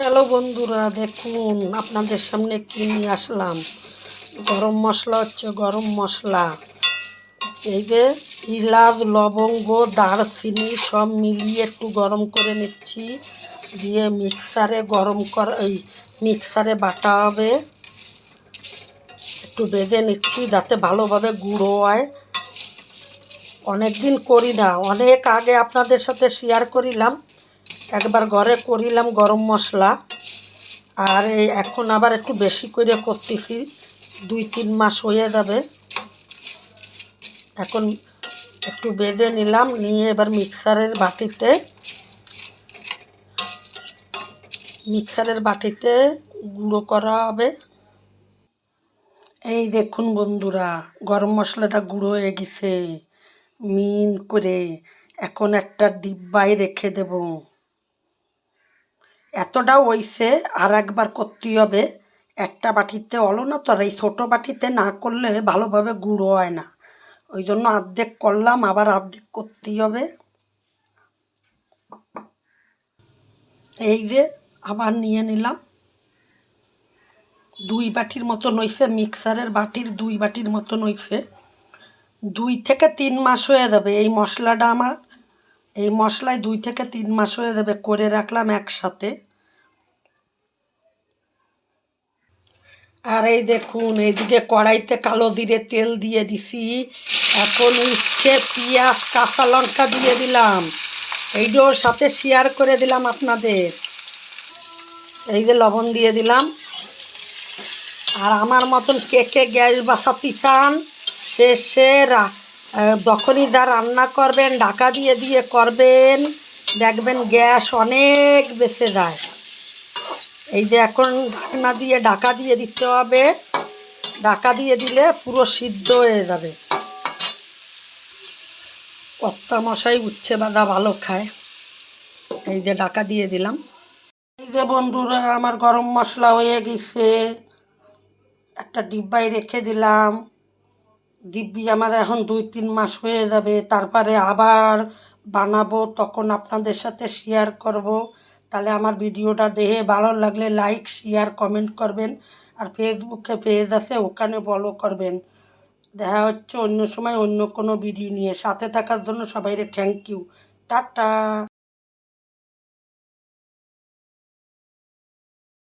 Hello বন্ধুরা, দেখুন আপনাদের সামনে কি নিয়ে আসলাম। গরম মশলা হচ্ছে গরম মশলা। এই যে এলাচ, লবঙ্গ, দারচিনি সব মিলিয়ে একটু গরম করে নিচ্ছি, দিয়ে মিক্সারে বাটা হবে। একটু বেজে নিচ্ছি যাতে ভালোভাবে গুঁড়ো হয়। অনেক দিন করি না, অনেক আগে আপনাদের সাথে শেয়ার করিলাম, একবার ঘরে করিলাম গরম মশলা। আর এখন আবার একটু বেশি করে করতেছি, 2-3 মাস হয়ে যাবে। এখন একটু বেজে নিলাম, নিয়ে এবার মিক্সারের বাটিতে গুঁড়ো করা হবে। এই দেখুন বন্ধুরা, গরম মশলাটা গুঁড়ো হয়ে গেছে মিন করে। এখন একটা ডিব্বায় রেখে দেব। এতটাও হইছে, আর একবার করতে হবে। একটা বাটিতে হলো না তো, আর এই ছোটো বাটিতে না করলে ভালোভাবে গুঁড়ো হয় না। ওই জন্য অর্ধেক করলাম, আবার অর্ধেক করতেই হবে। এই যে আবার নিয়ে নিলাম, 2 বাটির মতন হইছে, মিক্সারের বাটির 2 বাটির মতন হইছে। 2 থেকে 3 মাস হয়ে যাবে এই মশলাটা আমার। এই মশলায় 2 থেকে 3 মাস হয়ে যাবে, করে রাখলাম একসাথে। আর এই দেখুন, এইদিকে কড়াইতে কালো জিরে তেল দিয়ে দিছি। এখন উচ্ছে, পেঁয়াজ, কাঁচা লঙ্কা দিয়ে দিলাম। এইটার সাথে শেয়ার করে দিলাম আপনাদের। এই যে লবণ দিয়ে দিলাম। আর আমার মতন কে কে গ্যাস বাঁচাতে চান, যখনই যা রান্না করবেন ঢাকা দিয়ে দিয়ে করবেন, দেখবেন গ্যাস অনেক বেঁচে যায়। এই যে এখন ঢাকনা দিয়ে ঢাকা দিয়ে দিতে হবে। ঢাকা দিয়ে দিলে পুরো সিদ্ধ হয়ে যাবে। কর্তা মশাই উচ্ছে ভাজা ভালো খায়। এই যে ঢাকা দিয়ে দিলাম। এই যে বন্ধুরা, আমার গরম মশলা হয়ে গেছে, একটা ডিব্বায় রেখে দিলাম। দিব্যি আমার এখন 2-3 মাস হয়ে যাবে, তারপরে আবার বানাবো, তখন আপনাদের সাথে শেয়ার করব। তাহলে আমার ভিডিওটা দেখে ভালো লাগলে লাইক, শেয়ার, কমেন্ট করবেন। আর ফেসবুকে পেজ আছে, ওখানে ফলো করবেন। দেখা হচ্ছে অন্য সময় অন্য কোনো ভিডিও নিয়ে। সাথে থাকার জন্য সবাইকে থ্যাংক ইউ। টাটা।